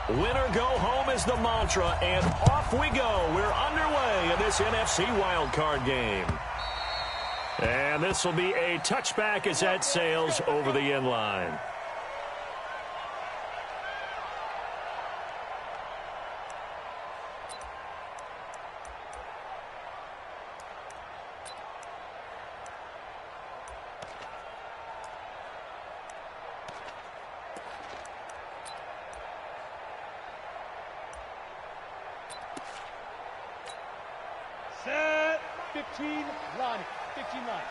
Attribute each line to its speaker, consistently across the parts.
Speaker 1: Winner go home is the mantra, and off we go. We're underway in this NFC wildcard game. And this will be a touchback as that sails over the end line.
Speaker 2: Set. 15 line. 15 line.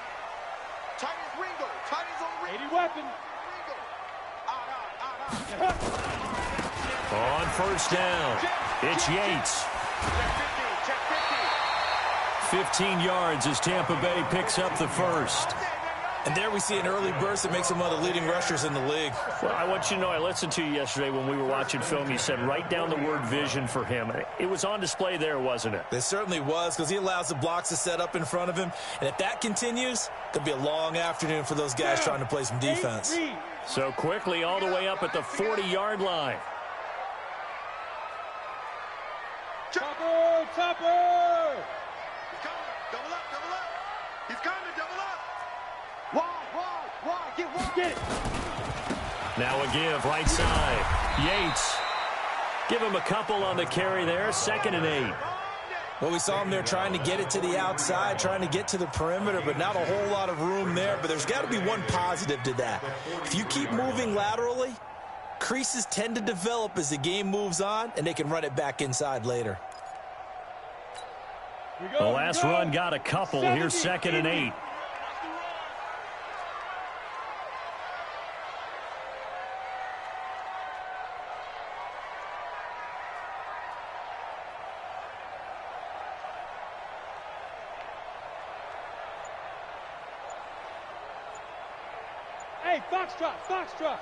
Speaker 3: Chinese Ringo. Chinese on Ringo.
Speaker 2: 80 weapon.
Speaker 1: On first down, it's Yates.
Speaker 3: Check 50.
Speaker 1: 15 yards as Tampa Bay picks up the first.
Speaker 4: And there we see an early burst that makes him one of the leading rushers in the league.
Speaker 1: Well, I want you to know, I listened to you yesterday when we were watching film. You said write down the word vision for him. It was on display there, wasn't it?
Speaker 4: It certainly was, because he allows the blocks to set up in front of him. And if that continues, it'll be a long afternoon for those guys trying to play some defense.
Speaker 1: So quickly all the way up at the 40-yard line.
Speaker 2: Topper! Topper!
Speaker 3: He's coming. Double up. Double up. He's coming. Double up. Wide. Get wide.
Speaker 2: Get it.
Speaker 1: Now a give, right side. Yates. Give him a couple on the carry there. 2nd and 8.
Speaker 4: Well, we saw him there trying to get it to the outside, trying to get to the perimeter, but not a whole lot of room there. But there's got to be one positive to that. If you keep moving laterally, creases tend to develop as the game moves on, and they can run it back inside later.
Speaker 1: The last run got a couple. Here's 2nd and 8.
Speaker 2: Hey, Foxtrot.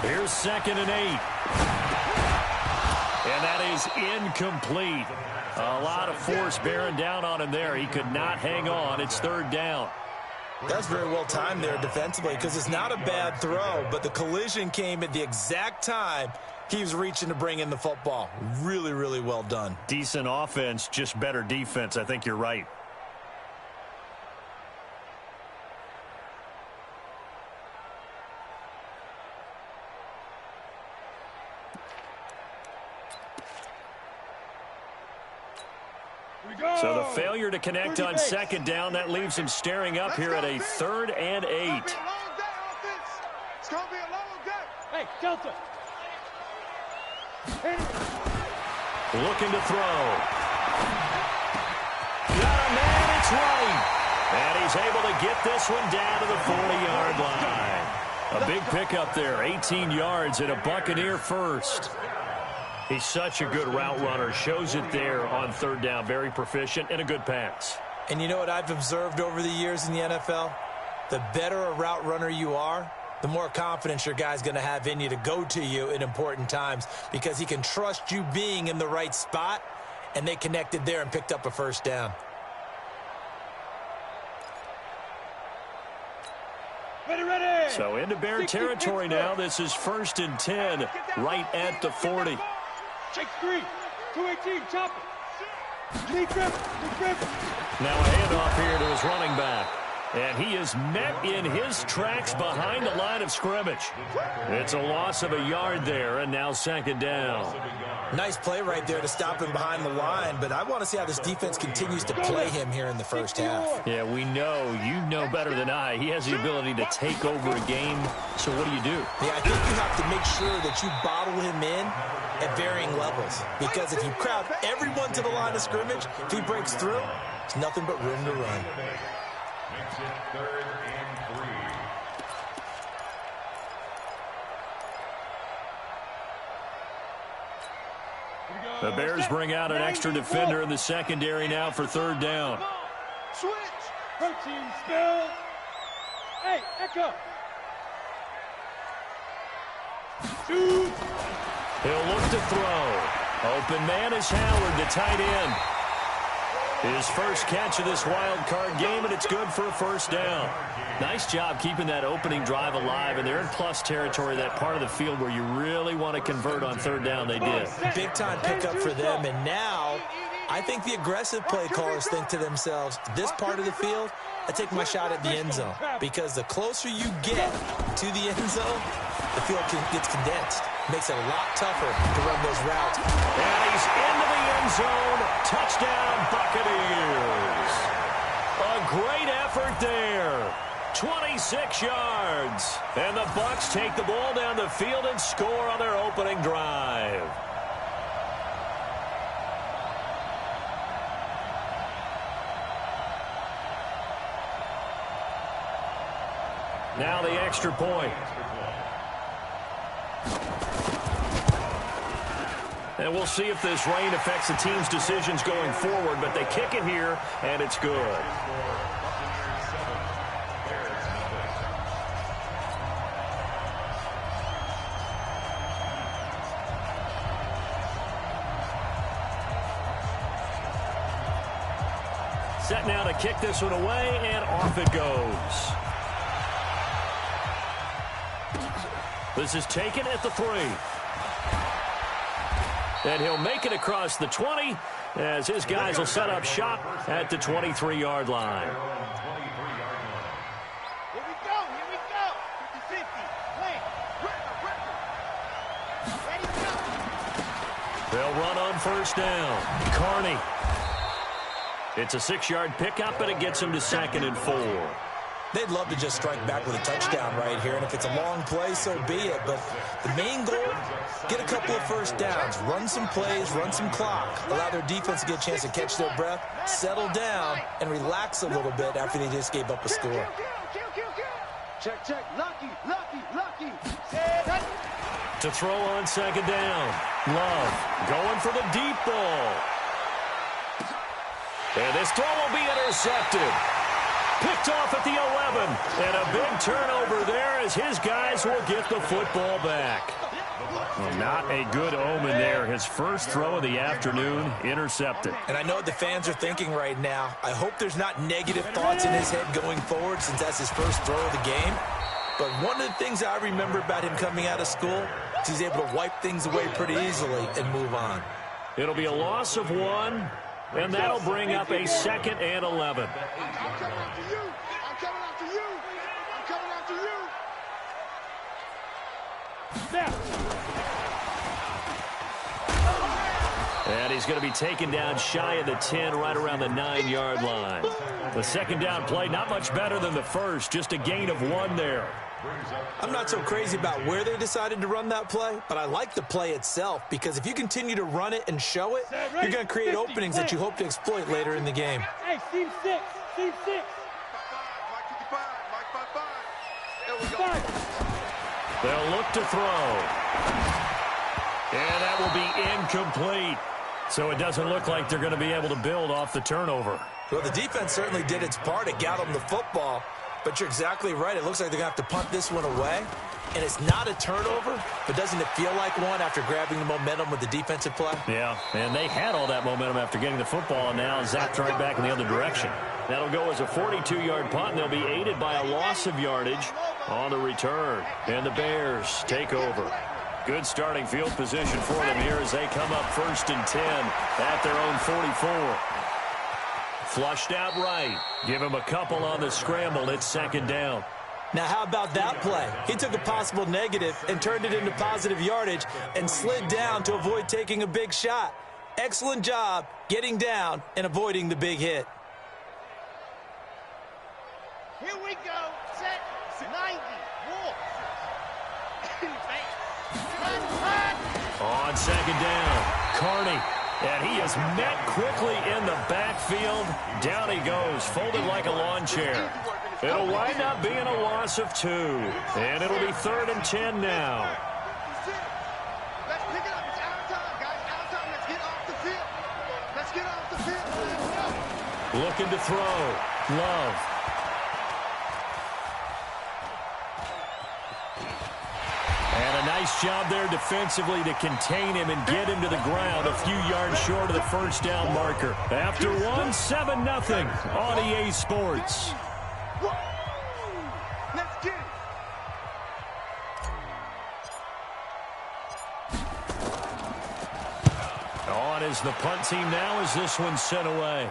Speaker 1: Here's 2nd and 8. And that is incomplete. A lot of force bearing down on him there. He could not hang on. It's 3rd down.
Speaker 4: That's very well timed there defensively, because it's not a bad throw, but the collision came at the exact time he was reaching to bring in the football. Really, really well done.
Speaker 1: Decent offense, just better defense. I think you're right. So the failure to connect on 2nd down, that leaves him staring up here at a 3rd and 8.
Speaker 3: It's going to be a long day.
Speaker 2: Hey, Delta.
Speaker 1: Looking to throw. Got a man, it's right. And he's able to get this one down to the 40-yard line. A big pickup there, 18 yards and a Buccaneer first. He's such a good route runner. Shows it there on 3rd down. Very proficient and a good pass.
Speaker 4: And you know what I've observed over the years in the NFL? The better a route runner you are, the more confidence your guy's going to have in you to go to you in important times, because he can trust you being in the right spot, and they connected there and picked up a 1st down.
Speaker 2: Ready.
Speaker 1: So into Bear territory now. This is 1st and 10, right at the 40.
Speaker 2: Shake 3. 218. Chopper. Knee grip.
Speaker 1: Now a handoff here to his running back. And he is met in his tracks behind the line of scrimmage. It's a loss of a yard there, and now 2nd down.
Speaker 4: Nice play right there to stop him behind the line, but I want to see how this defense continues to play him here in the 1st half.
Speaker 1: Yeah, we know. You know better than I. He has the ability to take over a game. So what do you do?
Speaker 4: Yeah, I think you have to make sure that you bottle him in at varying levels, because if you crowd everyone to the line of scrimmage, if he breaks through, there's nothing but room to run.
Speaker 5: Makes it 3rd and 3.
Speaker 1: The Bears bring out an extra defender in the secondary now for 3rd down.
Speaker 2: Switch. Protein spill. Hey, Echo. Shoot.
Speaker 1: He'll look to throw. Open man is Howard, the tight end. His first catch of this wild card game, and it's good for a first down. Nice job keeping that opening drive alive, and they're in plus territory, that part of the field where you really want to convert on third down. They did.
Speaker 4: Big-time pickup for them, and now I think the aggressive play callers think to themselves, this part of the field, I take my shot at the end zone, because the closer you get to the end zone, the field gets condensed. Makes it a lot tougher to run those routes.
Speaker 1: And he's into the end zone. Touchdown, Buccaneers. A great effort there. 26 yards. And the Bucs take the ball down the field and score on their opening drive. Now the extra point. And we'll see if this rain affects the team's decisions going forward, but they kick it here, and it's good. Set now to kick this one away, and off it goes. This is taken at the 3. And he'll make it across the 20 as his guys will set up shop at the 23-yard line.
Speaker 3: Here we go, 50-50, play, ready, go.
Speaker 1: They'll run on first down. Carney. It's a 6-yard pickup, and it gets him to 2nd and 4.
Speaker 4: They'd love to just strike back with a touchdown right here, and if it's a long play, so be it. But the main goal, get a couple of first downs, run some plays, run some clock, allow their defense to get a chance to catch their breath, settle down, and relax a little bit after they just gave up a score.
Speaker 2: Check, check. Lucky.
Speaker 1: To throw on 2nd down. Love going for the deep ball. And this throw will be intercepted. Picked off at the 11. And a big turnover there as his guys will get the football back. Well, not a good omen there. His first throw of the afternoon intercepted.
Speaker 4: And I know what the fans are thinking right now. I hope there's not negative thoughts in his head going forward since that's his first throw of the game. But one of the things I remember about him coming out of school is he's able to wipe things away pretty easily and move on.
Speaker 1: It'll be a loss of 1. And that'll bring up a 2nd and 11.
Speaker 3: I'm coming after you.
Speaker 1: And he's going to be taken down shy of the 10, right around the 9-yard line. The 2nd down play, not much better than the first, just a gain of 1 there.
Speaker 4: I'm not so crazy about where they decided to run that play, but I like the play itself because if you continue to run it and show it, you're going to create openings that you hope to exploit later in the game.
Speaker 2: Hey, team 6.
Speaker 3: Mike 55, Mike 55. There we go.
Speaker 1: They'll look to throw. And that will be incomplete. So it doesn't look like they're going to be able to build off the turnover.
Speaker 4: Well, the defense certainly did its part. It got them the football. But you're exactly right. It looks like they're going to have to punt this one away. And it's not a turnover, but doesn't it feel like one after grabbing the momentum with the defensive play?
Speaker 1: Yeah, and they had all that momentum after getting the football, and now zapped right back in the other direction. That'll go as a 42-yard punt, and they'll be aided by a loss of yardage on the return. And the Bears take over. Good starting field position for them here as they come up 1st and 10 at their own 44. Flushed out right. Give him a couple on the scramble. It's 2nd down.
Speaker 4: Now, how about that play? He took a possible negative and turned it into positive yardage and slid down to avoid taking a big shot. Excellent job getting down and avoiding the big hit.
Speaker 3: Here we go. Set. 90. Walk.
Speaker 1: On 2nd down, Carney. And he is met quickly in the backfield. Down he goes, folded like a lawn chair. It'll wind up being a loss of 2. And it'll be 3rd and 10 now.
Speaker 3: Let's pick it up. It's out of time, guys. Out of time. Let's get off the field. Let's get off the field. Let's go.
Speaker 1: Looking to throw. Love. And a nice Nice job there defensively to contain him and get him to the ground a few yards short of the first down marker. After one, 7-0 on EA Sports.
Speaker 3: Let's get it.
Speaker 1: On is the punt team now as this one's sent away.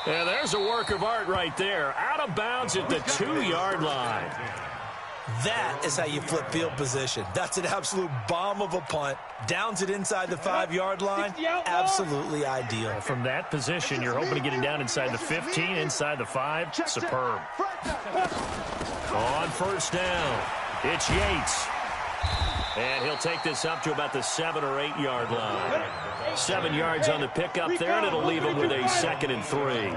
Speaker 1: Yeah, there's a work of art right there. Out of bounds at the 2-yard line.
Speaker 4: That is how you flip field position. That's an absolute bomb of a punt. Downs it inside the 5-yard line. Absolutely ideal.
Speaker 1: From that position, you're hoping to get it down inside the 15, inside the 5. Superb. On first down, it's Yates. And he'll take this up to about the 7 or 8 yard line. 7 yards on the pickup there, and it'll leave him with a 2nd and 3.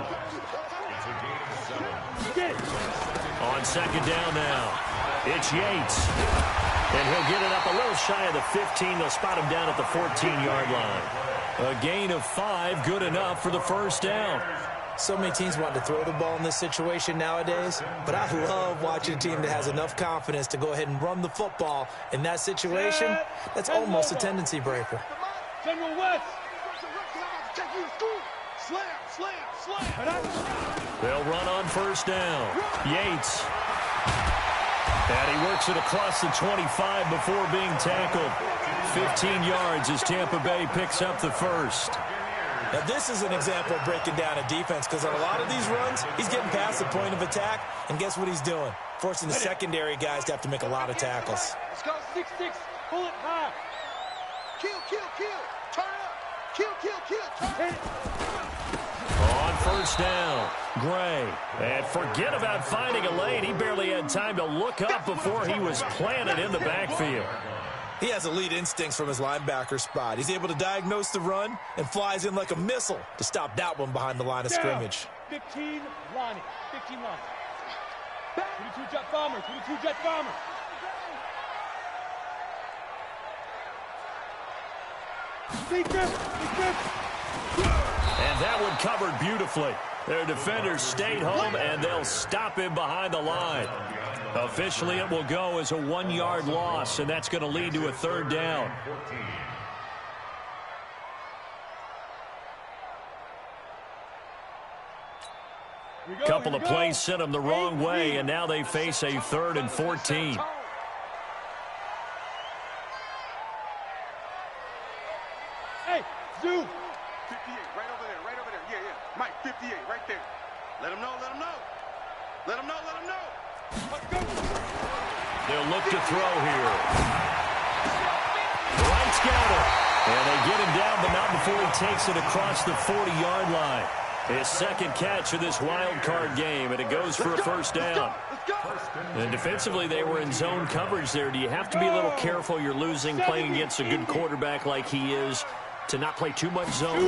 Speaker 1: On second down now, it's Yates. And he'll get it up a little shy of the 15. They'll spot him down at the 14-yard line. A gain of 5, good enough for the first down.
Speaker 4: So many teams want to throw the ball in this situation nowadays, but I love watching a team that has enough confidence to go ahead and run the football. In that situation, that's almost a tendency breaker.
Speaker 2: General West.
Speaker 1: They'll run on first down. Yates. And he works it across the 25 before being tackled. 15 yards as Tampa Bay picks up the first.
Speaker 4: Now, this is an example of breaking down a defense because on a lot of these runs, he's getting past the point of attack, and guess what he's doing? Forcing the secondary guys to have to make a lot of tackles.
Speaker 3: Let's go.
Speaker 2: 6-6. Pull it high.
Speaker 3: Kill, kill, kill. Turn up. Kill, kill, kill. Turn up.
Speaker 1: On first down, Gray. And forget about finding a lane. He barely had time to look up before he was planted in the backfield.
Speaker 4: He has elite instincts from his linebacker spot. He's able to diagnose the run and flies in like a missile to stop that one behind the line of scrimmage.
Speaker 2: 15 Lonnie. 15 Lonnie. 22 Jet Bomber. 22 Jet Bomber.
Speaker 1: And that one covered beautifully. Their defenders stayed home, and they'll stop him behind the line. Officially, it will go as a 1-yard loss, and that's going to lead to a 3rd down. Couple of plays sent them the wrong way, and now they face a 3rd and 14.
Speaker 2: Hey, Zoo.
Speaker 3: 58, right over there, right over there. Yeah, yeah. Mike, 58, right there. Let him know, let him know. Let him know, let him know.
Speaker 2: Let's go.
Speaker 1: They'll look to throw here. Wright's got it. And they get him down, but not before he takes it across the 40-yard line. His 2nd catch of this wild card game, and it goes for a first down. And defensively, they were in zone coverage there. Do you have to be a little careful? You're losing, playing against a good quarterback like he is, to not play too much zone?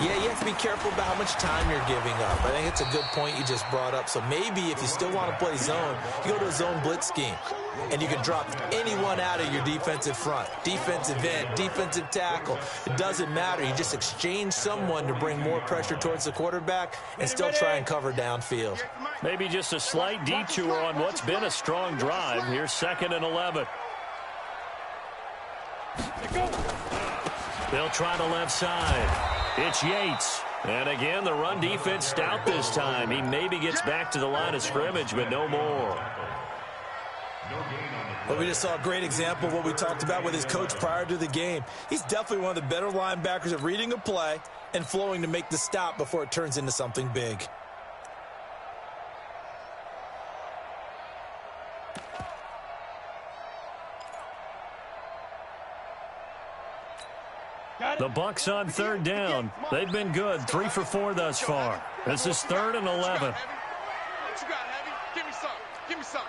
Speaker 4: Yeah, you have to be careful about how much time you're giving up. I think it's a good point you just brought up. So maybe if you still want to play zone, you go to a zone blitz scheme. And you can drop anyone out of your defensive front. Defensive end, defensive tackle. It doesn't matter. You just exchange someone to bring more pressure towards the quarterback and still try and cover downfield.
Speaker 1: Maybe just a slight detour on what's been a strong drive. Here's 2nd and 11. They'll try the left side. It's Yates. And again, the run defense stout this time. He maybe gets back to the line of scrimmage, but no more.
Speaker 4: But we just saw a great example of what we talked about with his coach prior to the game. He's definitely one of the better linebackers at reading a play and flowing to make the stop before it turns into something big.
Speaker 1: The Bucs on 3rd down. They've been good, 3 for 4 thus far. This is 3rd and 11.
Speaker 3: What you got, Heavy? Give me some. Give me some.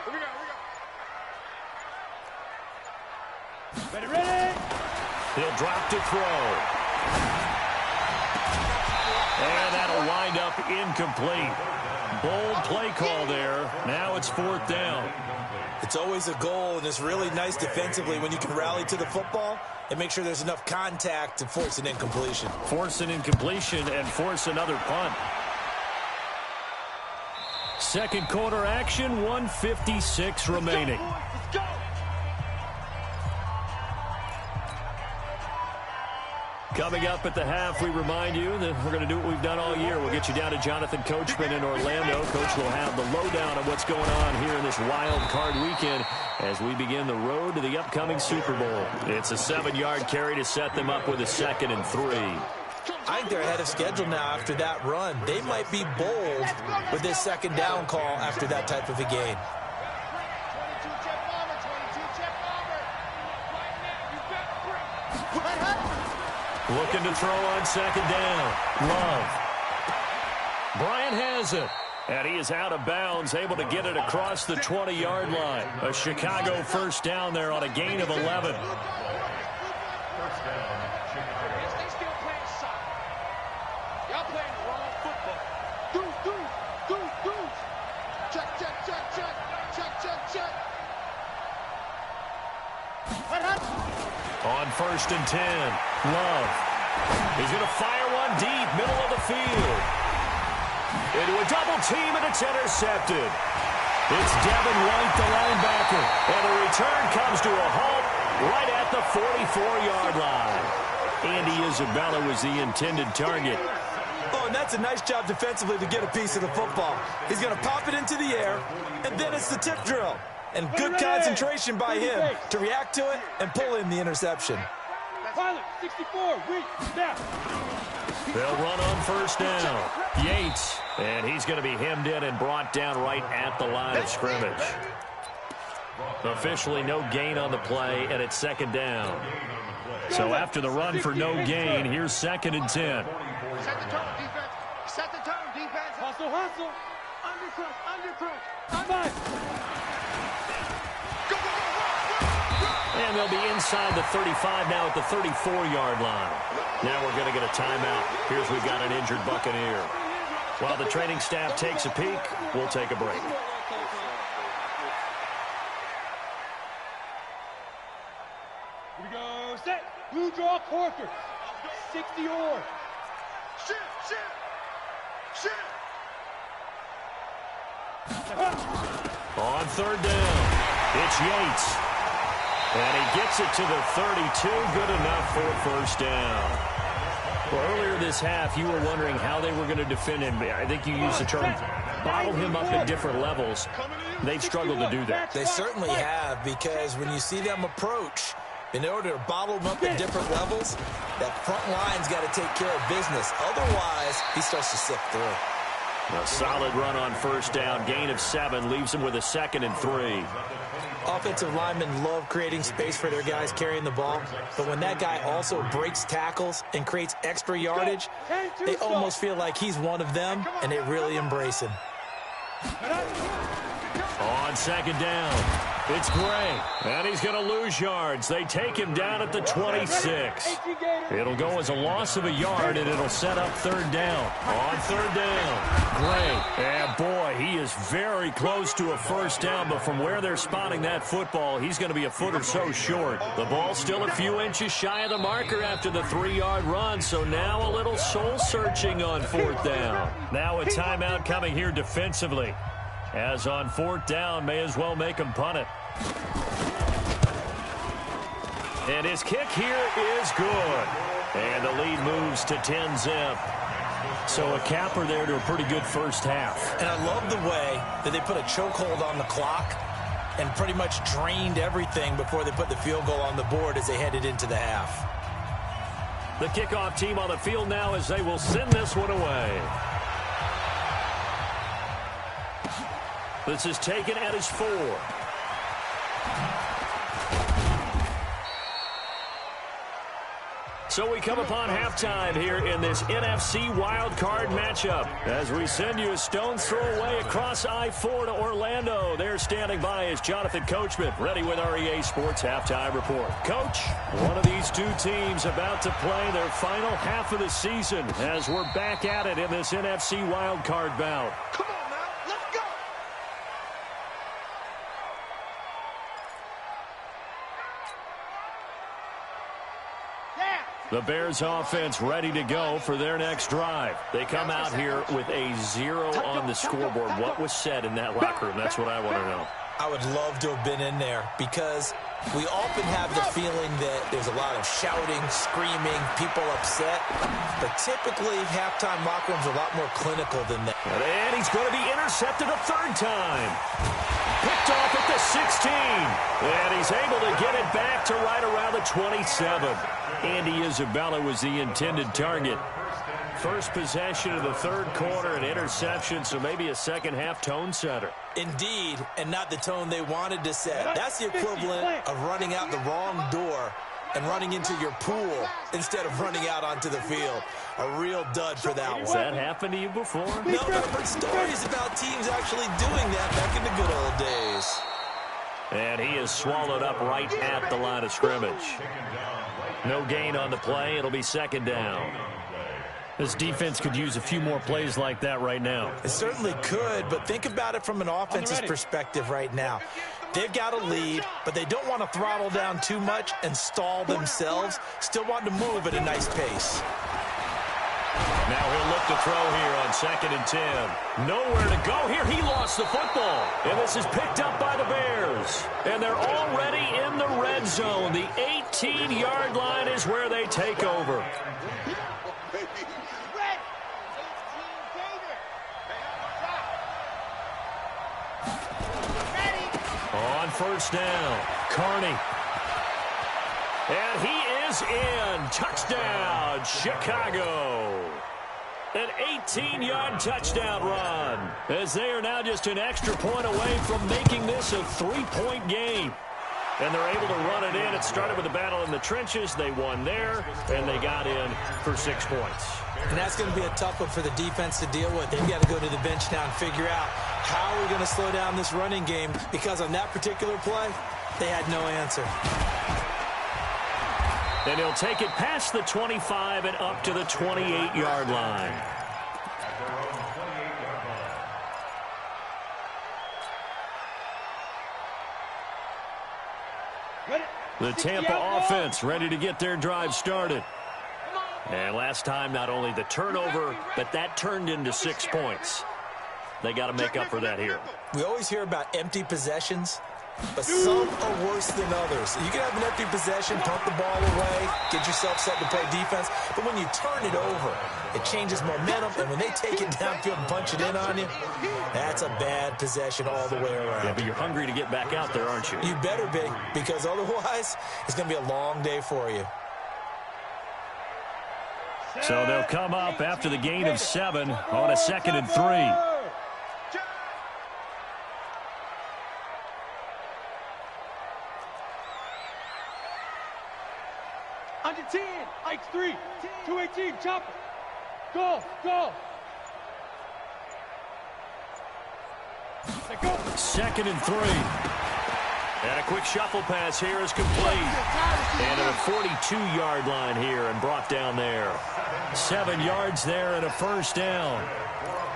Speaker 3: What we got?
Speaker 2: Ready?
Speaker 1: He'll drop to throw. And that'll wind up incomplete. Bold play call there. Now it's 4th down.
Speaker 4: It's always a goal, and it's really nice defensively when you can rally to the football and make sure there's enough contact to force an incompletion.
Speaker 1: Force an incompletion and force another punt. 2nd quarter action, 1:56 remaining.
Speaker 3: Let's go.
Speaker 1: Coming up at the half, we remind you that we're going to do what we've done all year. We'll get you down to Jonathan Coachman in Orlando. Coach will have the lowdown of what's going on here in this wild card weekend as we begin the road to the upcoming Super Bowl. It's a 7-yard carry to set them up with a 2nd and 3.
Speaker 4: I think they're ahead of schedule now after that run. They might be bold with this 2nd down call after that type of a game.
Speaker 1: Looking to throw on 2nd down. Love. Bryant has it. And he is out of bounds, able to get it across the 20-yard line. A Chicago 1st down there on a gain of 11. On 1st and 10, Love. He's going to fire one deep, middle of the field. Into a double team, and it's intercepted. It's Devin White, the linebacker. And the return comes to a halt right at the 44-yard line. Andy Isabella was the intended target.
Speaker 4: Oh, and that's a nice job defensively to get a piece of the football. He's going to pop it into the air, and then it's the tip drill. And good concentration by him to react to it and pull in the interception.
Speaker 2: Pilot, 64, weak, snap.
Speaker 1: They'll run on 1st down. Yates, and he's going to be hemmed in and brought down right at the line of scrimmage. Officially no gain on the play, and it's 2nd down. So after the run for no gain, here's 2nd and 10.
Speaker 3: Set the tone, defense. Set the tone, defense.
Speaker 2: Hustle, hustle. Undercrunch.
Speaker 1: And they'll be inside the 35 now at the 34-yard line. Now we're going to get a timeout. Here's we've got an injured Buccaneer. While the training staff takes a peek, we'll take a break.
Speaker 2: Here we go. Set. Blue draw quarter. 60 or.
Speaker 3: Shoot.
Speaker 1: On 3rd down, it's Yates. And he gets it to the 32. Good enough for a 1st down. Well, earlier this half, you were wondering how they were going to defend him. I think you used the term bottle him up at different levels. They've struggled to do that.
Speaker 4: They certainly have, because when you see them approach, in order to bottle them up at different levels, that front line's got to take care of business. Otherwise, he starts to sift through.
Speaker 1: A solid run on 1st down. Gain of 7 leaves him with a 2nd and 3.
Speaker 4: Offensive linemen love creating space for their guys carrying the ball, but when that guy also breaks tackles and creates extra yardage, they almost feel like he's one of them, and they really embrace him.
Speaker 1: On 2nd down, it's Gray, and he's going to lose yards. They take him down at the 26. It'll go as a loss of a yard, and it'll set up 3rd down. On 3rd down, Gray. And boy, he is very close to a 1st down, but from where they're spotting that football, he's going to be a foot or so short. The ball's still a few inches shy of the marker after the 3-yard run, so now a little soul-searching on 4th down. Now a timeout coming here defensively. As on 4th down, may as well make him punt it. And his kick here is good. And the lead moves to 10-zip. So a capper there to a pretty good 1st half.
Speaker 4: And I love the way that they put a chokehold on the clock and pretty much drained everything before they put the field goal on the board as they headed into the half.
Speaker 1: The kickoff team on the field now as they will send this one away. This is taken at his 4. So we come upon halftime here in this NFC wildcard matchup as we send you a stone's throw away across I-4 to Orlando. There standing by is Jonathan Coachman, ready with our EA Sports Halftime Report. Coach, one of these two teams about to play their final half of the season as we're back at it in this NFC wildcard bout.
Speaker 3: Come on now, let's go.
Speaker 1: The Bears offense ready to go for their next drive. They come out here with a 0 on the scoreboard. What was said in that locker room? That's what I want to know.
Speaker 4: I would love to have been in there because we often have the feeling that there's a lot of shouting, screaming, people upset. But typically, halftime locker rooms are a lot more clinical than that.
Speaker 1: And he's going to be intercepted a third time. Picked off at the 16. And he's able to get it back to right around the 27. Andy Isabella was the intended target. First possession of the third quarter, an interception, so maybe a second-half tone setter.
Speaker 4: Indeed, and not the tone they wanted to set. That's the equivalent of running out the wrong door and running into your pool instead of running out onto the field. A real dud for that one.
Speaker 1: Has that happened to you before?
Speaker 4: No, I've heard stories about teams actually doing that back in the good old days.
Speaker 1: And he is swallowed up right at the line of scrimmage. No gain on the play. It'll be second down. This defense could use a few more plays like that right now.
Speaker 4: It certainly could, but think about it from an offense's perspective right now. They've got a lead, but they don't want to throttle down too much and stall themselves. Still want to move at a nice pace.
Speaker 1: Now he'll look to throw here on 2nd and 10. Nowhere to go here. He lost the football. And this is picked up by the Bears. And they're already in the red zone. The 18-yard line is where they take over. On first down, Carney. And he is in. Touchdown, Chicago. An 18-yard touchdown run, as they are now just an extra point away from making this a 3-point game. And they're able to run it in. It started with a battle in the trenches. They won there, and they got in for 6 points.
Speaker 4: And that's going to be a tough one for the defense to deal with. They've got to go to the bench now and figure out how are we going to slow down this running game, because on that particular play, they had no answer.
Speaker 1: And he'll take it past the 25 and up to the 28-yard line. The Tampa offense ready to get their drive started. And last time, not only the turnover, but that turned into 6 points. They got to make up for that here.
Speaker 4: We always hear about empty possessions, but some are worse than others. You can have an empty possession, pump the ball away, get yourself set to play defense, but when you turn it over, it changes momentum, and when they take it downfield and punch it in on you, that's a bad possession all the way around.
Speaker 1: Yeah, but you're hungry to get back out there, aren't you?
Speaker 4: You better be, because otherwise, it's going to be a long day for you.
Speaker 1: So they'll come up after the gain of 7 on a 2nd and 3.
Speaker 2: Under 10, Ike's 3, 218, chopper. Go, go. Go.
Speaker 1: 2nd and 3. And a quick shuffle pass here is complete. And at a 42-yard line here and brought down there. 7 yards there and a first down.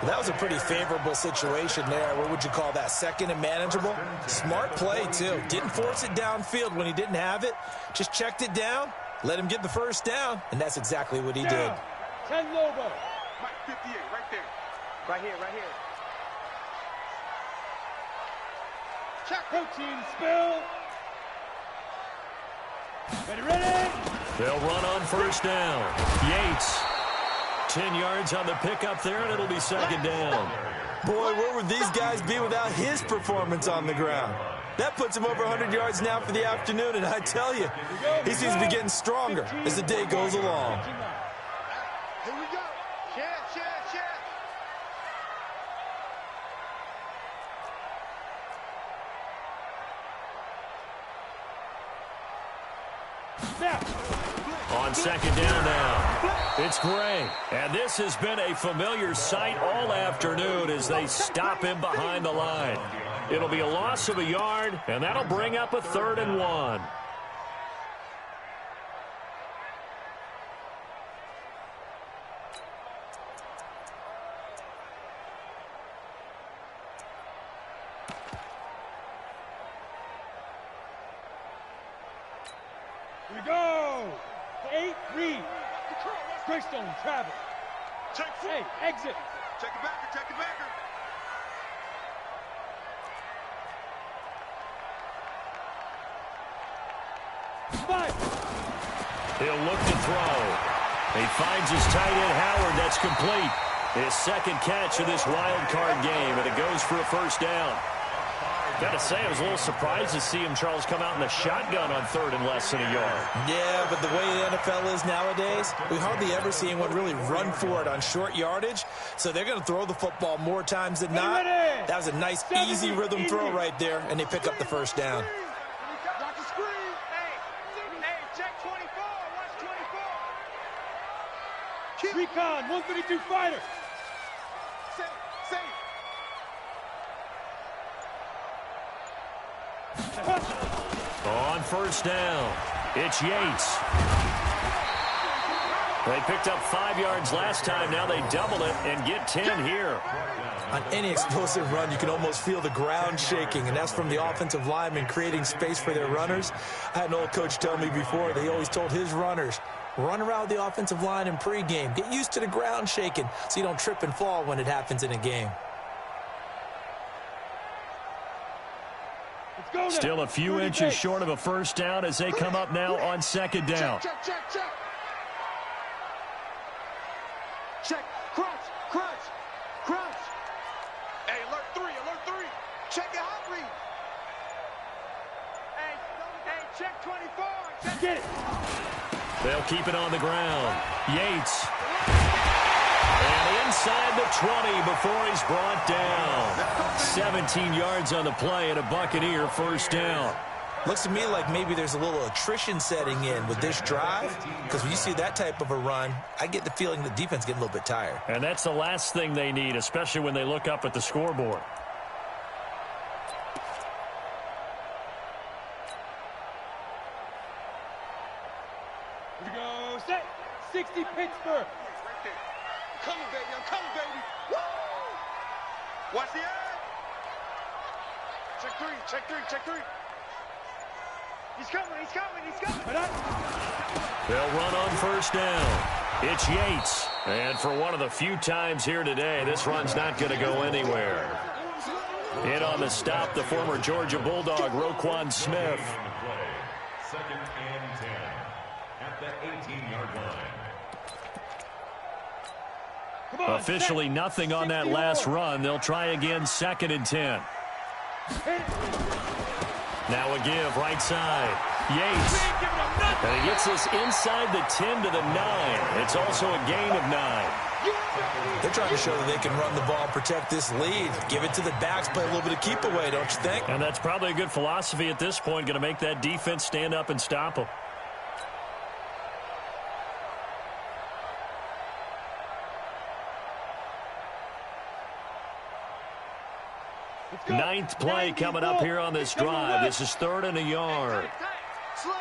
Speaker 4: That was a pretty favorable situation there. What would you call that? 2nd and manageable? Smart play, too. Didn't force it downfield when he didn't have it. Just checked it down, let him get the first down, and that's exactly what he did.
Speaker 2: 10 Lobo.
Speaker 3: Mike 58, right there. Right here, right here.
Speaker 2: Check. Protein spill. Ready, ready.
Speaker 1: They'll run on first down. Yates. 10 yards on the pickup there, and it'll be 2nd down.
Speaker 4: Boy, where would these guys be without his performance on the ground? That puts him over 100 yards now for the afternoon, and I tell you, he seems to be getting stronger as the day goes along.
Speaker 3: Here we go. Share, share, share.
Speaker 1: On 2nd down now, it's Gray. And this has been a familiar sight all afternoon as they stop him behind the line. It'll be a loss of a yard, and that'll bring up a 3rd and 1.
Speaker 2: Here we go. 8, read. Greystone, travel.
Speaker 3: Check four.
Speaker 2: Hey, exit.
Speaker 3: Check it backer, check it backer.
Speaker 1: He'll look to throw. He finds his tight end, Howard. That's complete. His second catch of this wild card game, and it goes for a first down. Got to say, I was a little surprised to see him, Charles, come out in the shotgun on third and less than a yard.
Speaker 4: Yeah, but the way the NFL is nowadays, we hardly ever see anyone really run for it on short yardage. So they're going to throw the football more times than not. That was a nice, easy rhythm throw right there, and they pick up the first down.
Speaker 3: Watch the screen. Hey, check 24. Watch 24.
Speaker 2: Recon, 132 fighter.
Speaker 3: Safe.
Speaker 1: On first down, it's Yates. They picked up 5 yards last time. Now they double it and get 10 here.
Speaker 4: On any explosive run, you can almost feel the ground shaking, and that's from the offensive linemen creating space for their runners. I had an old coach tell me before, they always told his runners, run around the offensive line in pregame. Get used to the ground shaking so you don't trip and fall when it happens in a game.
Speaker 1: Still a few inches short of a first down as they come up now on second down.
Speaker 3: Check. Crunch. Hey, alert 3. Check your hot read. Hey, check 24.
Speaker 2: Get it.
Speaker 1: They'll keep it on the ground. Yates. And inside the 20 before he's brought down. 17 yards on the play and a Buccaneer first down.
Speaker 4: Looks to me like maybe there's a little attrition setting in with this drive, because when you see that type of a run, I get the feeling the defense getting a little bit tired.
Speaker 1: And that's the last thing they need, especially when they look up at the scoreboard.
Speaker 2: Here we go. Set. 60 Pittsburgh.
Speaker 3: I'm coming, baby. Woo! Watch the eye. Check three. He's coming.
Speaker 1: They'll run on first down. It's Yates. And for one of the few times here today, this run's not going to go anywhere. In on the stop, the former Georgia Bulldog, Roquan Smith.
Speaker 5: Second and 10 at the 18-yard line.
Speaker 1: Officially nothing on that last run. They'll try again, second and 10. Now a give, right side. Yates. And he gets this inside the 10 to the 9. It's also a gain of 9.
Speaker 4: They're trying to show that they can run the ball, protect this lead. Give it to the backs, play a little bit of keep away, don't you think?
Speaker 1: And that's probably a good philosophy at this point, going to make that defense stand up and stop them. Ninth play coming up here on this drive. This is third and a yard.
Speaker 3: Slam.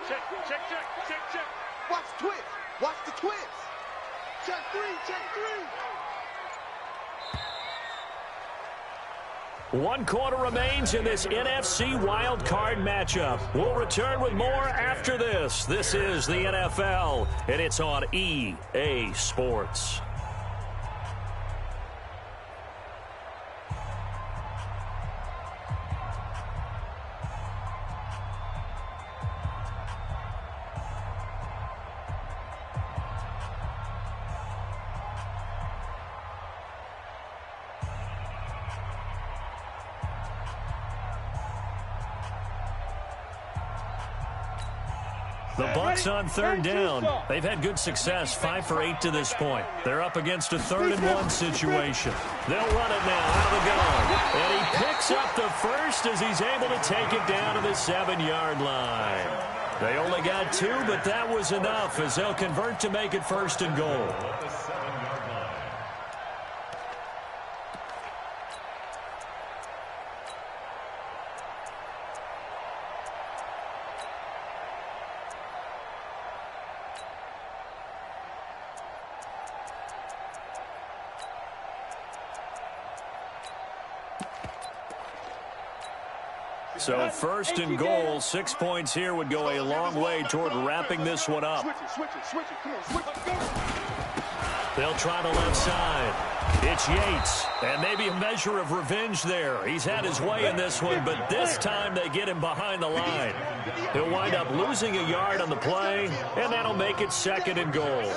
Speaker 3: Check. Watch the twist. Check three.
Speaker 1: 1 quarter remains in this NFC wild card matchup. We'll return with more after this. This is the NFL, and it's on EA Sports. The Bucs on third down. They've had good success, 5 for 8 to this point. They're up against a 3rd and 1 situation. They'll run it now out of the gun. And he picks up the first as he's able to take it down to the 7-yard line. They only got 2, but that was enough as they'll convert to make it 1st and goal. So 1st and goal, 6 points here would go a long way toward wrapping this one up.
Speaker 3: Switch it. Come on, switch it.
Speaker 1: They'll try the left side. It's Yates, and maybe a measure of revenge there. He's had his way in this one, but this time they get him behind the line. He'll wind up losing a yard on the play, and that'll make it 2nd and goal.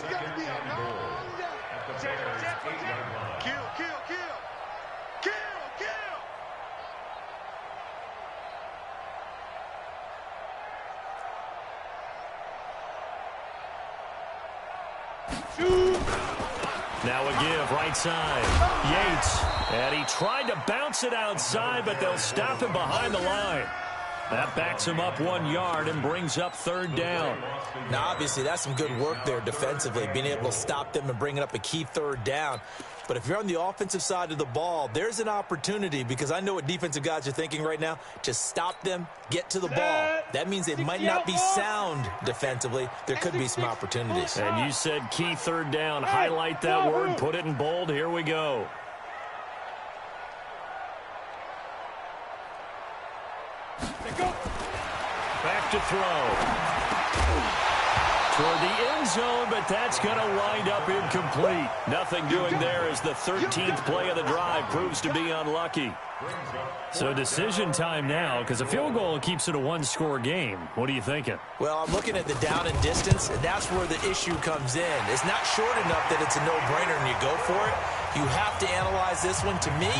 Speaker 1: Now a give, right side. Yates, and he tried to bounce it outside, but they'll stop him behind the line. That backs him up 1 yard and brings up 3rd down.
Speaker 4: Now, obviously, that's some good work there defensively, being able to stop them and bringing up a key 3rd down. But if you're on the offensive side of the ball, there's an opportunity, because I know what defensive guys are thinking right now, to stop them, get to the ball. That means they might not be sound defensively. There could be some opportunities.
Speaker 1: And you said key 3rd down. Highlight that word, put it in bold. Here we go. Back to throw. Toward the end zone, but that's going to wind up incomplete. Nothing doing there as the 13th play of the drive proves to be unlucky. So decision time now, because a field goal keeps it a 1-score game. What are you thinking?
Speaker 4: Well, I'm looking at the down and distance, and that's where the issue comes in. It's not short enough that it's a no-brainer and you go for it. You have to analyze this one. To me,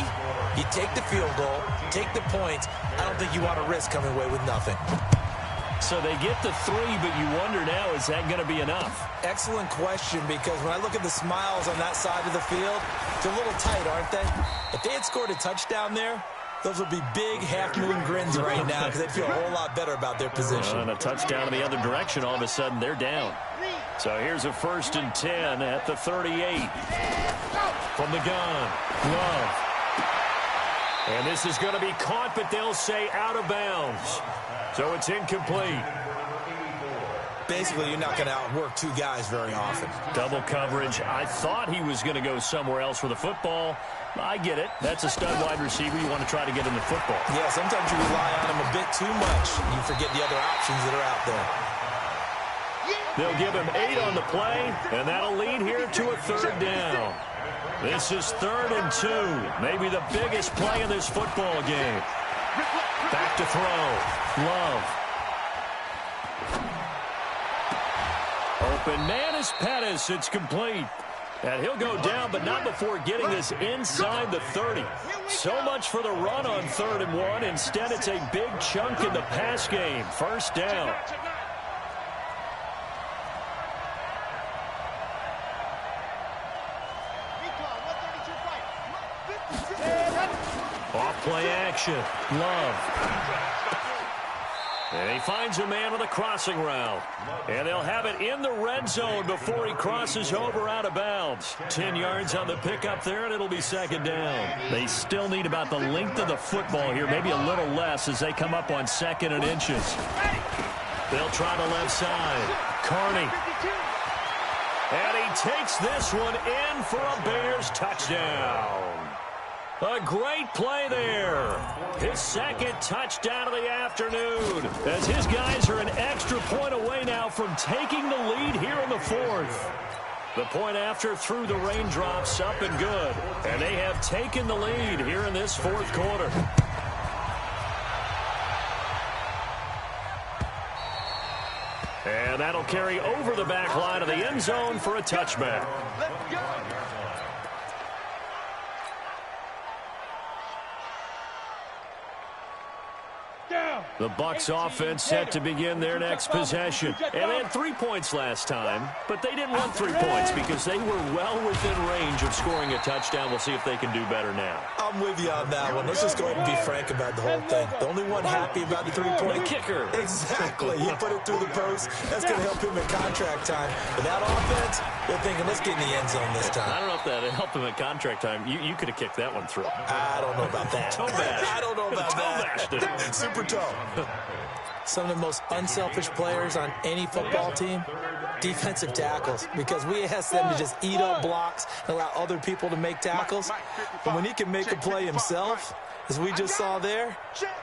Speaker 4: you take the field goal, take the points. I don't think you want to risk coming away with nothing.
Speaker 1: So they get the 3, but you wonder now, is that going to be enough?
Speaker 4: Excellent question, because when I look at the smiles on that side of the field, they're a little tight, aren't they? If they had scored a touchdown there, those would be big half-moon grins right now, because they'd feel a whole lot better about their position.
Speaker 1: And a touchdown in the other direction, all of a sudden they're down. So here's a 1st and 10 at the 38. From the gun, Love. And this is going to be caught, but they'll say out of bounds. So it's incomplete.
Speaker 4: Basically, you're not going to outwork 2 guys very often.
Speaker 1: Double coverage. I thought he was going to go somewhere else with the football. I get it. That's a stud wide receiver. You want to try to get him the football.
Speaker 4: Yeah, sometimes you rely on him a bit too much. You forget the other options that are out there.
Speaker 1: They'll give him 8 on the play, and that'll lead here to a 3rd down. This is 3rd and 2. Maybe the biggest play in this football game. Back to throw. Love. Open man is Pettis. It's complete. And he'll go down, but not before getting this inside the 30. So much for the run on 3rd and 1. Instead, it's a big chunk in the pass game. 1st down. Off play action. Love. And he finds a man with a crossing route. And they'll have it in the red zone before he crosses over out of bounds. 10 yards on the pickup there, and it'll be 2nd down. They still need about the length of the football here, maybe a little less as they come up on 2nd and inches. They'll try the left side. Carney. And he takes this one in for a Bears touchdown. A great play there. His 2nd touchdown of the afternoon, as his guys are an extra point away now from taking the lead here in the 4th. The point after through the raindrops, up and good. And they have taken the lead here in this 4th quarter. And that'll carry over the back line of the end zone for a touchback.
Speaker 3: Let's go.
Speaker 1: The Bucs offense set to begin their next possession. And they had 3 points last time, but they didn't want 3 points because they were well within range of scoring a touchdown. We'll see if they can do better now.
Speaker 4: I'm with you on that one. Let's just go ahead and be frank about the whole thing. The only one happy about the 3-point
Speaker 1: kicker.
Speaker 4: Exactly. He put it through the post. That's going to help him in contract time. But that offense, they're thinking, let's get in the end zone this time.
Speaker 1: I don't know if that helped him in contract time. You could have kicked that one through.
Speaker 4: I don't know about that.
Speaker 1: Toe bash.
Speaker 4: I don't know about that. Super toe. Some of the most unselfish players on any football team, defensive tackles, because we ask them to just eat up blocks and allow other people to make tackles. But when he can make a play himself, as we just saw there,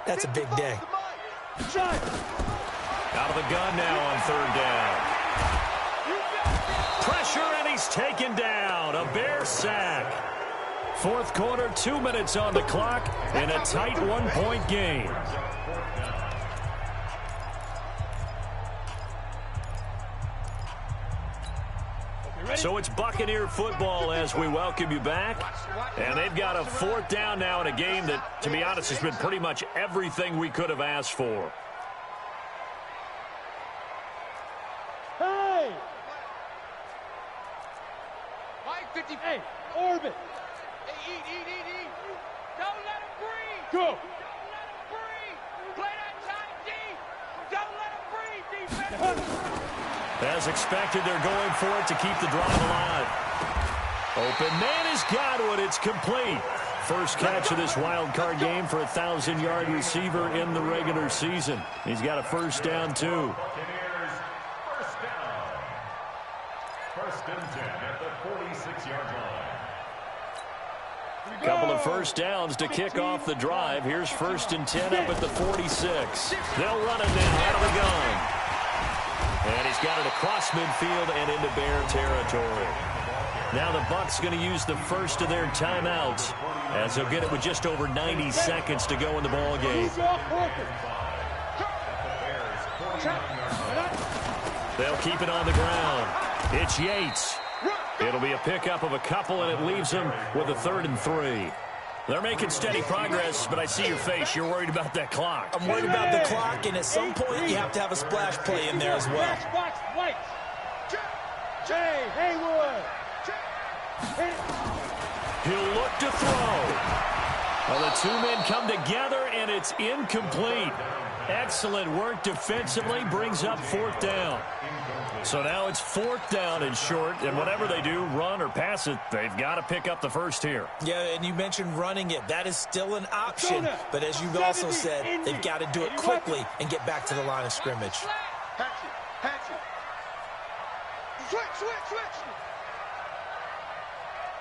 Speaker 4: that's a big day.
Speaker 1: Out of the gun now on 3rd down. Pressure, and he he's taken down. A Bear sack. Fourth quarter, 2 minutes on the clock in a tight one-point game. So it's Buccaneer football as we welcome you back. And they've got a fourth down now in a game that, to be honest, has been pretty much everything we could have asked for.
Speaker 2: Hey!
Speaker 3: Mike, 50.
Speaker 2: Hey, orbit.
Speaker 3: Hey, eat. Don't let him breathe.
Speaker 2: Go.
Speaker 3: Don't let him breathe. Play that tight deep. Don't let him breathe, defense.
Speaker 1: As expected, they're going for it to keep the drive alive. Open man has got one. It's complete. First catch of this wild card game for a 1,000-yard receiver in the regular season. He's got a first down, too.
Speaker 5: Buccaneers, first down. First and 10 at the 46-yard line.
Speaker 1: Couple of first downs to kick off the drive. Here's first and 10 up at the 46. They'll run it now out of the gun. And he's got it across midfield and into Bear territory. Now the Bucs going to use the first of their timeouts as they'll get it with just over 90 seconds to go in the ball game. They'll keep it on the ground. It's Yates. It'll be a pickup of a couple, and it leaves them with a 3rd and 3. They're making steady progress, but I see your face. You're worried about that clock.
Speaker 4: I'm worried about the clock, and at some point, you have to have a splash play in there as well.
Speaker 2: Box, White. Jay Haywood.
Speaker 1: He'll look to throw. Well, the two men come together, and it's incomplete. Excellent work defensively, brings up 4th down. So now it's 4th down and short, and whatever they do, run or pass it, they've got to pick up the first here.
Speaker 4: Yeah, and you mentioned running it. That is still an option, but as you've also said, they've got to do it quickly and get back to the line of scrimmage.
Speaker 3: Hatchet. Switch.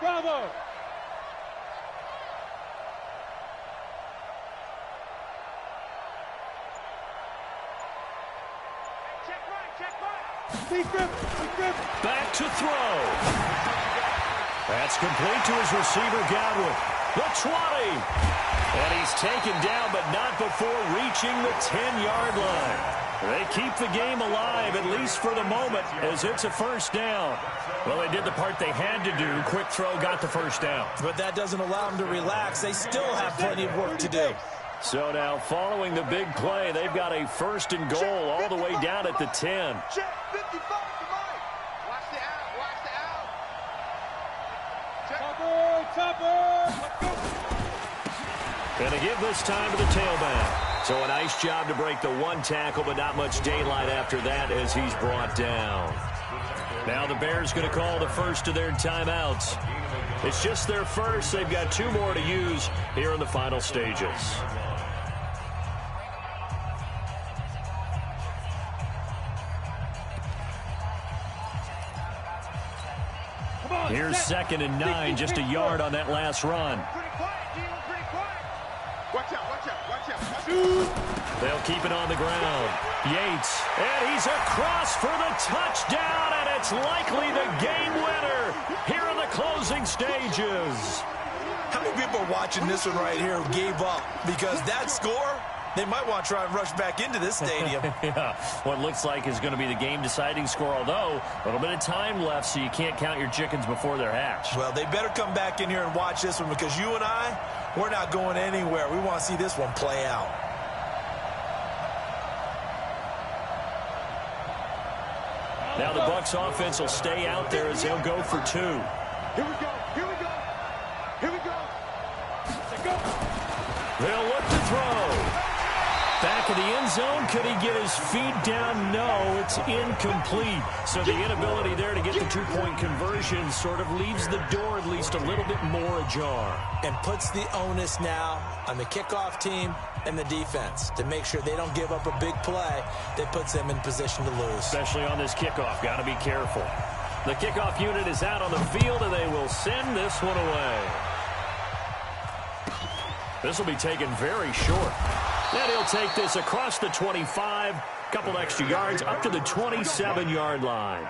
Speaker 2: Bravo.
Speaker 1: Back to throw. That's complete to his receiver, Godwin. The 20. And he's taken down, but not before reaching the 10-yard line. They keep the game alive, at least for the moment, as it's a first down. Well, they did the part they had to do. Quick throw got the first down.
Speaker 4: But that doesn't allow them to relax. They still have plenty of work to do.
Speaker 1: So now, following the big play, they've got a 1st and goal all the way down at the 10.
Speaker 3: Check 55 to Mike. Watch the out.
Speaker 2: Topper.
Speaker 1: And to give this time to the tailback. So a nice job to break the one tackle, but not much daylight after that as he's brought down. Now the Bears going to call the first of their timeouts. It's just their first. They've got 2 more to use here in the final stages. Here's 2nd and 9, just a yard on that last run.
Speaker 3: Pretty quiet, Gino, pretty quiet. Watch out.
Speaker 1: They'll keep it on the ground. Yates, and he's across for the touchdown, and it's likely the game winner here in the closing stages.
Speaker 4: How many people are watching this one right here who gave up? Because that score, they might want to try and rush back into this stadium.
Speaker 1: Yeah, what looks like is going to be the game-deciding score, although a little bit of time left, so you can't count your chickens before they're hatched.
Speaker 4: Well, they better come back in here and watch this one, because you and I, we're not going anywhere. We want to see this one play out.
Speaker 1: Now the Bucs offense will stay out there as they'll go for 2.
Speaker 2: Here we go.
Speaker 1: They'll look to throw. Back of the end zone. Could he get his feet down? No, it's incomplete. So the inability there to get the 2-point conversion sort of leaves the door at least a little bit more ajar.
Speaker 4: And puts the onus now on the kickoff team and the defense to make sure they don't give up a big play that puts them in position to lose.
Speaker 1: Especially on this kickoff. Got to be careful. The kickoff unit is out on the field, and they will send this one away. This will be taken very short. And he'll take this across the 25, couple extra yards, up to the 27-yard line.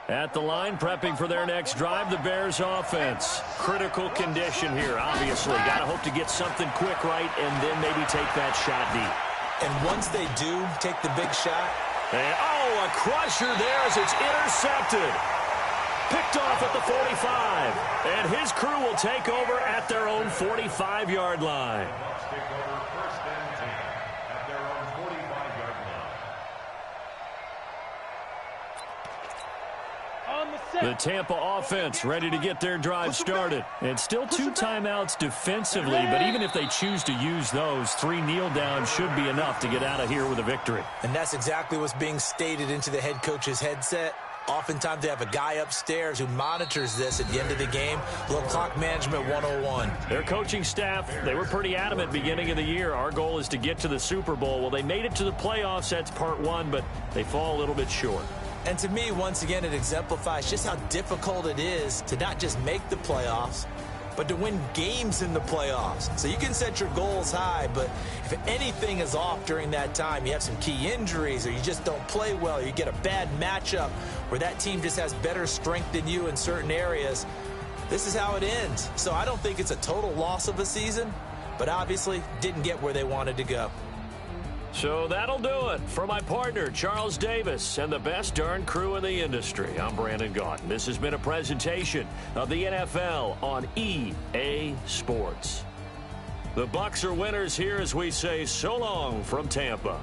Speaker 1: At the line, prepping for their next drive, the Bears offense. Critical condition here, obviously. Got to hope to get something quick right and then maybe take that shot deep.
Speaker 4: And once they do take the big shot.
Speaker 1: And, oh, a crusher there as it's intercepted. Picked off at the 45. And his crew will take over at their own 45-yard line. The Tampa offense ready to get their drive started. And still 2 timeouts defensively, but even if they choose to use those, 3 kneel downs should be enough to get out of here with a victory.
Speaker 4: And that's exactly what's being stated into the head coach's headset. Oftentimes they have a guy upstairs who monitors this at the end of the game. A little clock management 101.
Speaker 1: Their coaching staff, they were pretty adamant beginning of the year. Our goal is to get to the Super Bowl. Well, they made it to the playoffs. That's part 1, but they fall a little bit short.
Speaker 4: And to me, once again, it exemplifies just how difficult it is to not just make the playoffs, but to win games in the playoffs. So you can set your goals high, but if anything is off during that time, you have some key injuries or you just don't play well, or you get a bad matchup where that team just has better strength than you in certain areas, this is how it ends. So I don't think it's a total loss of a season, but obviously didn't get where they wanted to go.
Speaker 1: So that'll do it for my partner, Charles Davis, and the best darn crew in the industry. I'm Brandon Gaudin. This has been a presentation of the NFL on EA Sports. The Bucs are winners here as we say so long from Tampa.